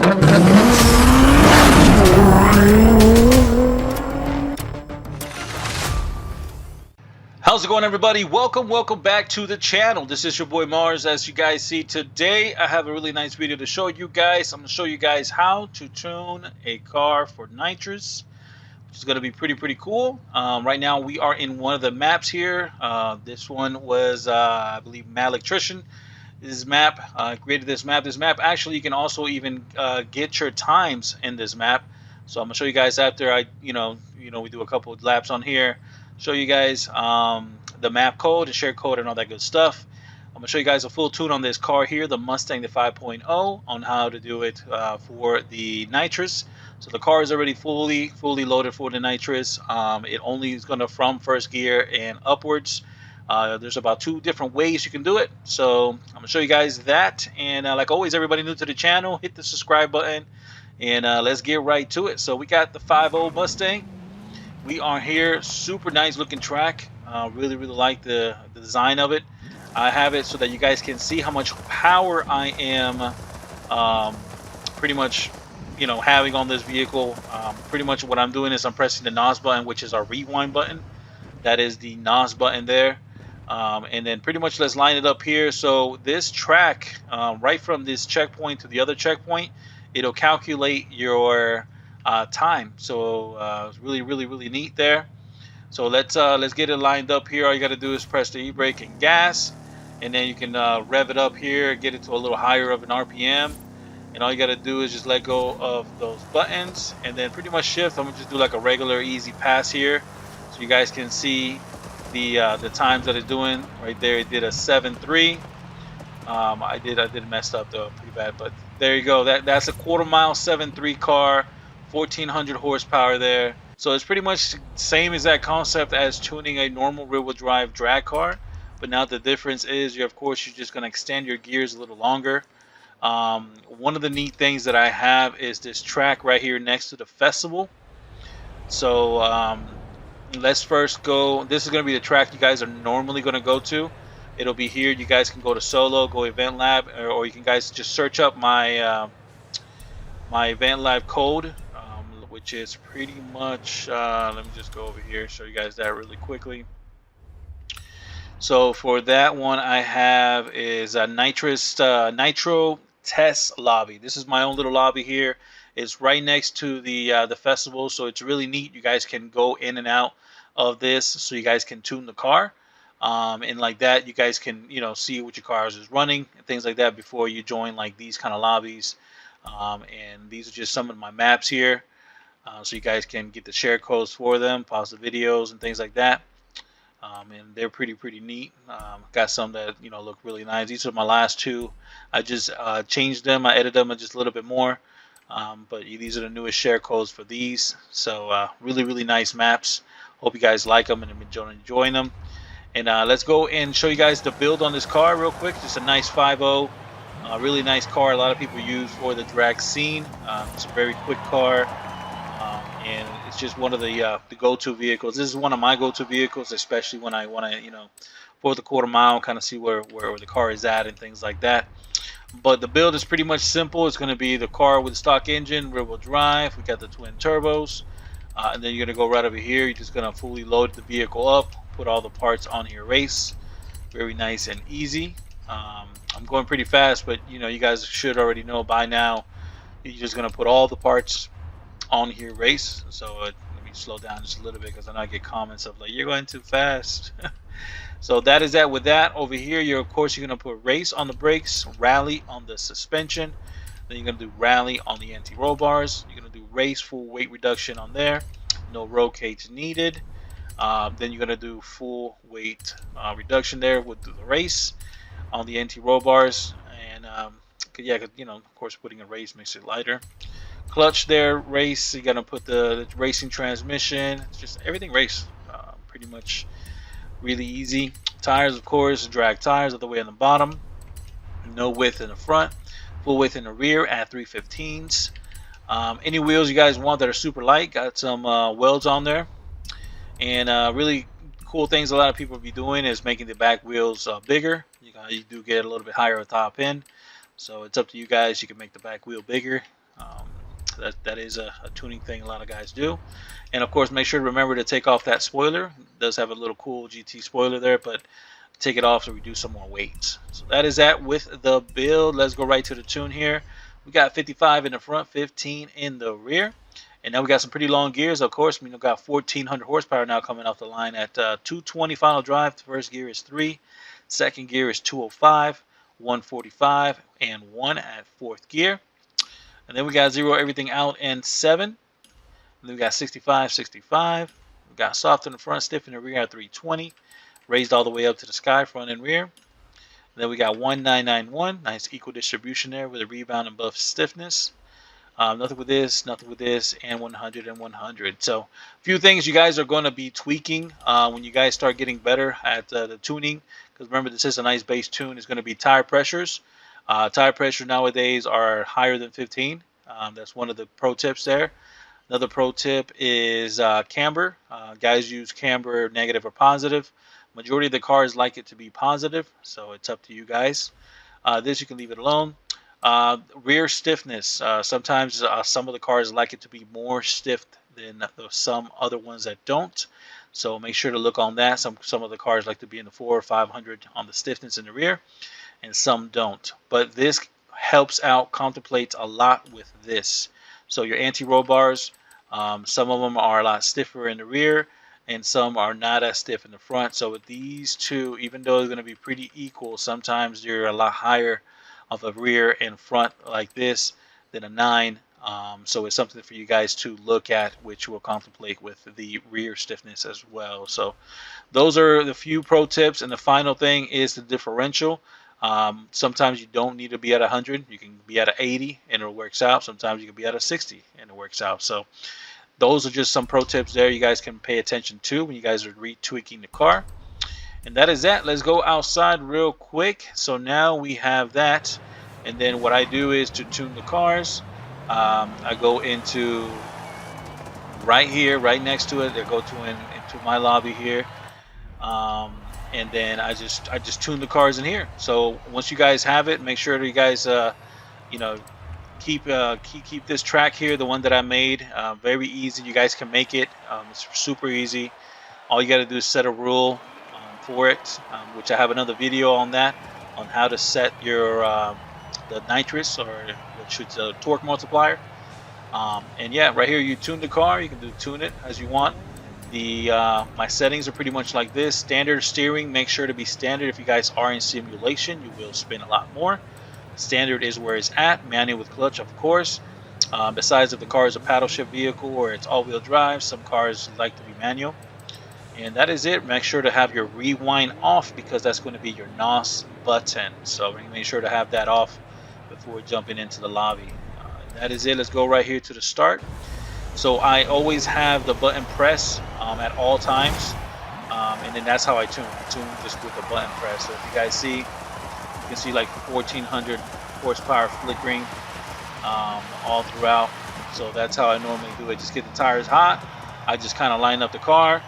How's it going, everybody? Welcome back to the channel. This is your boy Mars. As you guys see today, I have a really nice video to show you guys. I'm going to show you guys how to tune a car for Nitrous, which is going to be pretty cool. Right now we are in one of the maps here. This one was I believe Mad Electrician. This map created this map. This map actually, you can also even get your times in this map. So I'm gonna show you guys after I we do a couple of laps on here. Show you guys the map code, the share code, and all that good stuff. I'm gonna show you guys a full tune on this car here, the Mustang, the 5.0, on how to do it for the Nitrous. So the car is already fully loaded for the Nitrous. It only is gonna from first gear and upwards. There's about 2 different ways you can do it. So I'm gonna show you guys that. And like always, everybody new to the channel, hit the subscribe button, and let's get right to it. So we got the 5.0 Mustang. We are here, super nice looking track. Really like the design of it. I have it so that you guys can see how much power I am pretty much having on this vehicle. Pretty much what I'm doing is I'm pressing the NOS button, which is our rewind button. That is the NOS button there. And then pretty much let's line it up here. So this track, right from this checkpoint to the other checkpoint, it'll calculate your time. So it's really neat there. So let's get it lined up here. All you got to do is press the e-brake and gas, and then you can rev it up here, get it to a little higher of an RPM. And all you got to do is just let go of those buttons, and then pretty much shift. I'm gonna just do like a regular easy pass here, so you guys can see the times that it's doing. Right there, it did a 7.3. I did mess up though, pretty bad, but there you go. That's a quarter mile 7.3 car, 1400 horsepower there. So it's pretty much same exact concept as tuning a normal rear-wheel drive drag car, but now the difference is you're just going to extend your gears a little longer. One of the neat things that I have is this track right here next to the festival. So let's first go. This is going to be the track you guys are normally going to go to. It'll be here. You guys can go to solo, go event lab, or you can guys just search up my my event lab code, which is pretty much let me just go over here, show you guys that really quickly. So for that one, I have is a Nitrous Nitro test lobby. This is my own little lobby here. It's right next to the festival, so it's really neat. You guys can go in and out of this, so you guys can tune the car, and like that, you guys can see what your cars is running and things like that before you join like these kind of lobbies. And these are just some of my maps here, so you guys can get the share codes for them, pause the videos and things like that. And they're pretty neat. Got some that look really nice. These are my last 2. I just changed them, I edited them just a little bit more, but these are the newest share codes for these. So really nice maps. Hope you guys like them and have enjoying them. And let's go and show you guys the build on this car real quick. Just a nice 5.0, really nice car. A lot of people use for the drag scene. It's a very quick car, and it's just one of the go-to vehicles. This is one of my go-to vehicles, especially when I want to for the quarter mile, kind of see where the car is at and things like that. But the build is pretty much simple. It's going to be the car with the stock engine, rear-wheel drive. We got the twin turbos, and then you're going to go right over here. You're just going to fully load the vehicle up, put all the parts on here, race. Very nice and easy. I'm going pretty fast, but you guys should already know by now. You're just going to put all the parts on here, race. So let me slow down just a little bit, because I know I get comments of like, you're going too fast. So that is that with that. Over here, you're going to put race on the brakes, rally on the suspension. Then you're going to do rally on the anti-roll bars. You're going to do race full weight reduction on there. No roll cage needed. Then you're going to do full weight reduction there with the race on the anti-roll bars. And of course, putting a race makes it lighter. Clutch there, race. You're going to put the racing transmission. It's just everything race. Pretty much really easy. Tires, of course, drag tires all the way on the bottom. No width in the front. Full width in the rear at 315s. Any wheels you guys want that are super light. Got some welds on there. And really cool things a lot of people will be doing is making the back wheels bigger. You do get a little bit higher at the top end. So it's up to you guys. You can make the back wheel bigger. That is a tuning thing a lot of guys do. And of course, make sure to remember to take off that spoiler. It does have a little cool GT spoiler there, but take it off to reduce some more weight. So that is that with the build. Let's go right to the tune here. We got 55 in the front, 15 in the rear. And now we got some pretty long gears. Of course, we got 1,400 horsepower now coming off the line at 220 final drive. The first gear is 3. Second gear is 205, 145, and 1 at fourth gear. And then we got 0 everything out and 7. And then we got 65, 65. We got soft in the front, stiff in the rear at 320. Raised all the way up to the sky, front and rear. And then we got 1991. Nice equal distribution there with a rebound and buff stiffness. Nothing with this, and 100 and 100. So a few things you guys are going to be tweaking when you guys start getting better at the tuning. Because remember, this is a nice base tune. It's going to be tire pressures. Tire pressure nowadays are higher than 15. That's one of the pro tips there. Another pro tip is camber. Guys use camber negative or positive. Majority of the cars like it to be positive, so it's up to you guys. This you can leave it alone. Rear stiffness. Sometimes some of the cars like it to be more stiff than some other ones that don't. So make sure to look on that. Some of the cars like to be in the 400 or 500 on the stiffness in the rear, and some don't. But this helps out, contemplates a lot with this. So your anti-roll bars, some of them are a lot stiffer in the rear, and some are not as stiff in the front. So with these two, even though they're going to be pretty equal, sometimes you're a lot higher of a rear and front like this than a 9. So it's something for you guys to look at, which we'll contemplate with the rear stiffness as well. So those are the few pro tips. And the final thing is the differential. Sometimes you don't need to be at 100. You can be at 80 and it works out. Sometimes you can be at 60 and it works out. So those are just some pro tips there you guys can pay attention to when you guys are retweaking the car. And that is that. Let's go outside real quick. So now we have that. And then what I do is to tune the cars. I go into right here, right next to it. I go to into my lobby here. And then I just tune the cars in here. So once you guys have it, make sure that you guys keep this track here, the one that I made. Very easy. You guys can make it. It's super easy. All you got to do is set a rule for it, which I have another video on that, on how to set your the nitrous, or which is a torque multiplier. And yeah, right here you tune the car. You can tune it as you want. My settings are pretty much like this. Standard steering, make sure to be standard. If you guys are in simulation, you will spin a lot more. Standard is where it's at. Manual with clutch, of course. Besides, if the car is a paddle shift vehicle or it's all-wheel drive, some cars like to be manual. And that is it. Make sure to have your rewind off, because that's going to be your NOS button. So make sure to have that off before jumping into the lobby. That is it. Let's go right here to the start. So I always have the button press at all times, and then that's how I tune just with the button press. So if you guys see, you can see like 1,400 horsepower flickering all throughout. So that's how I normally do it. Just get the tires hot. I just kind of line up the car.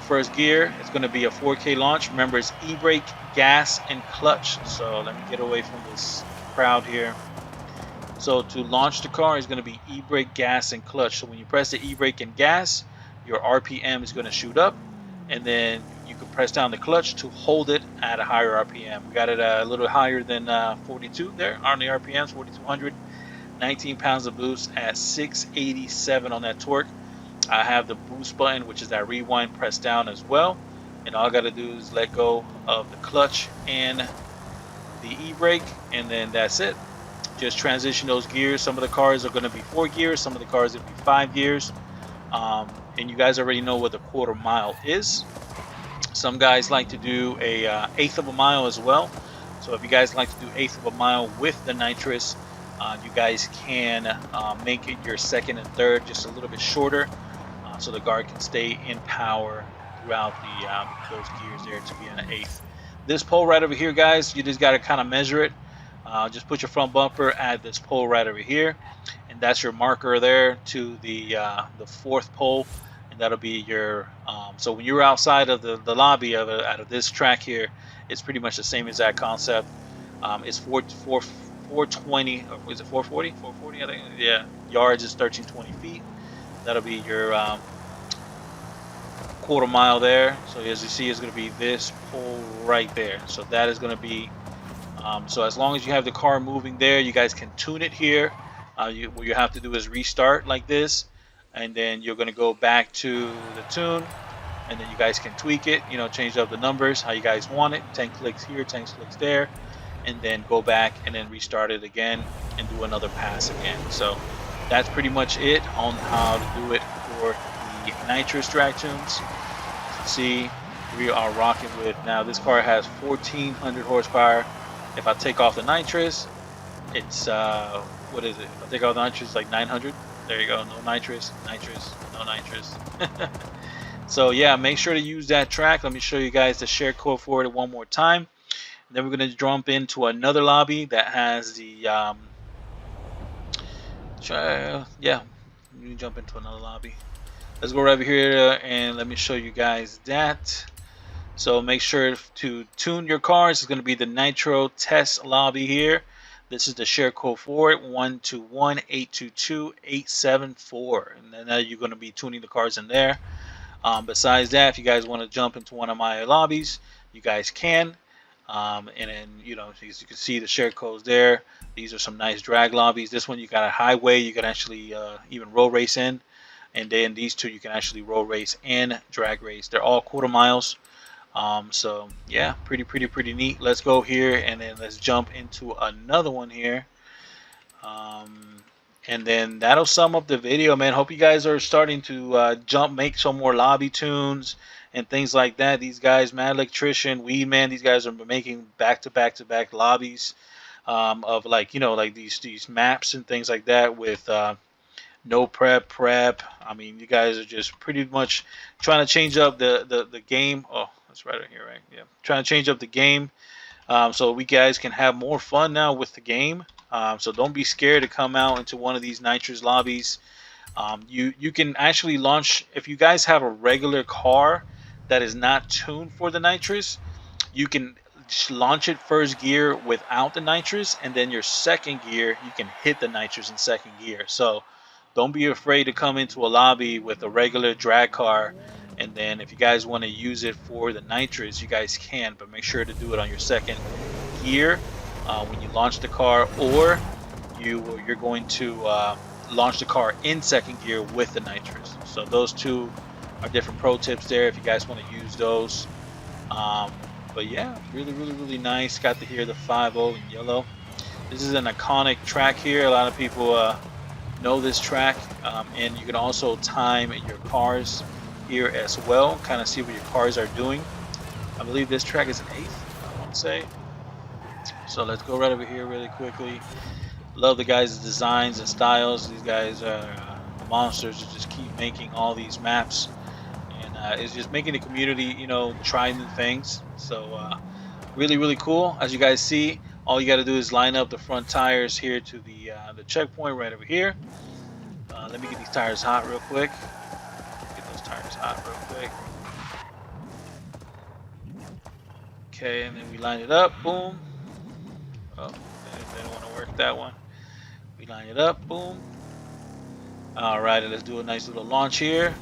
First gear, it's going to be a 4K launch. Remember, it's e-brake, gas, and clutch. So let me get away from this crowd here. So to launch the car is going to be e-brake, gas, and clutch. So when you press the e-brake and gas, your RPM is going to shoot up, and then you can press down the clutch to hold it at a higher RPM. We got it a little higher than 42 there on the RPMs, 4,200. 19 pounds of boost at 687 on that torque. I have the boost button, which is that rewind, pressed down as well. And all I got to do is let go of the clutch and the e-brake, and then that's it. Just transition those gears. Some of the cars are going to be 4 gears, some of the cars are going to be 5 gears. And you guys already know what the quarter mile is. Some guys like to do a eighth of a mile as well. So if you guys like to do eighth of a mile with the nitrous, you guys can make it your second and third just a little bit shorter, so the car can stay in power throughout those gears there to be an eighth. This pole right over here, guys, you just got to kind of measure it. Just put your front bumper at this pole right over here, and that's your marker there to the fourth pole, and that'll be your so when you're outside of the lobby out of this track here, it's pretty much the same exact concept. It's 420, or is it 440? 440, I think. Yeah, yards is 1320 feet. That'll be your quarter mile there. So as you see, it's going to be this pole right there. So that is going to be, so as long as you have the car moving there, you guys can tune it here. What you have to do is restart like this, and then you're going to go back to the tune, and then you guys can tweak it, you know, change up the numbers how you guys want it. 10 clicks here, 10 clicks there, and then go back and then restart it again and do another pass again. So that's pretty much it on how to do it for the Nitrous drag tunes. See, we are rocking with, now this car has 1400 horsepower. If I take off the Nitrous, it's what is it? If I take off the Nitrous, it's like 900. There you go. No Nitrous, Nitrous, no Nitrous. So yeah, make sure to use that track. Let me show you guys the share code for it one more time. And then we're going to jump into another lobby that has the yeah, let me jump into another lobby. Let's go right over here and let me show you guys that. So make sure to tune your cars. It's going to be the Nitro test lobby here. This is the share code for it, 121822874, and then you're going to be tuning the cars in there. Besides that, if you guys want to jump into one of my lobbies, you guys can. And then, you know, as you can see the share codes there. These are some nice drag lobbies. This one you got a highway, you can actually even road race in. And then these two you can actually road race and drag race. They're all quarter miles. So yeah, pretty neat. Let's go here and then let's jump into another one here. And then that'll sum up the video, man. Hope you guys are starting to make some more lobby tunes and things like that. These guys, Mad Electrician, Weed Man, these guys are making back-to-back lobbies of, like, you know, like these maps and things like that with no prep. I mean, you guys are just pretty much trying to change up the game. Oh, that's right here, right? Yeah, trying to change up the game so we guys can have more fun now with the game. So don't be scared to come out into one of these Nitrous lobbies. You can actually launch, if you guys have a regular car that is not tuned for the Nitrous, you can launch it first gear without the Nitrous, and then your second gear you can hit the Nitrous in second gear. So don't be afraid to come into a lobby with a regular drag car, and then if you guys want to use it for the Nitrous, you guys can, but make sure to do it on your second gear when you launch the car, or you're going to launch the car in second gear with the Nitrous. So those two are different pro tips there if you guys want to use those. But yeah, really nice. Got to hear the 5.0 in yellow. This is an iconic track here. A lot of people know this track, and you can also time your cars here as well, kind of see what your cars are doing. I believe this track is an 8th, I want to say. So let's go right over here really quickly. Love the guys' designs and styles. These guys are monsters to just keep making all these maps, and it's just making the community, you know, try new things. So really cool. As you guys see, all you got to do is line up the front tires here to the checkpoint right over here. Let me get these tires hot real quick. Get those tires hot real quick. Okay, and then we line it up. Boom. Oh, they don't want to work that one. We line it up. Boom. All right, let's do a nice little launch here.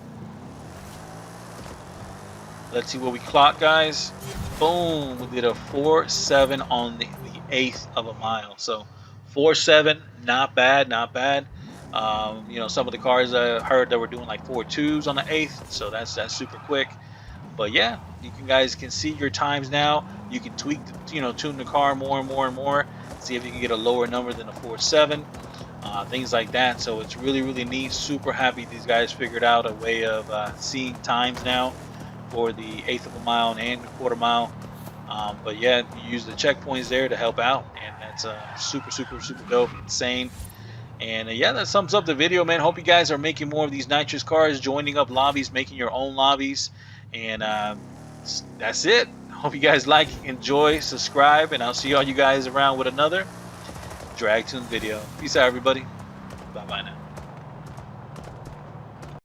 Let's see what we clock, guys. Boom. We did a 4.7 on the 1/8 of a mile. So 4.7, not bad. You know, some of the cars I heard that were doing like 4.2s on the 1/8, so that's super quick. But yeah, you guys can see your times now. You can tweak, you know, tune the car more and more. See if you can get a lower number than a 4.7, things like that. So it's really neat. Super happy these guys figured out a way of seeing times now for the 1/8 of a mile and the quarter mile. But yeah, you use the checkpoints there to help out, and that's super dope, insane. And yeah, that sums up the video, man. Hope you guys are making more of these Nitrous cars, joining up lobbies, making your own lobbies. And that's it. Hope you guys like, enjoy, subscribe, and I'll see all you guys around with another drag tune video. Peace out, everybody. Bye now.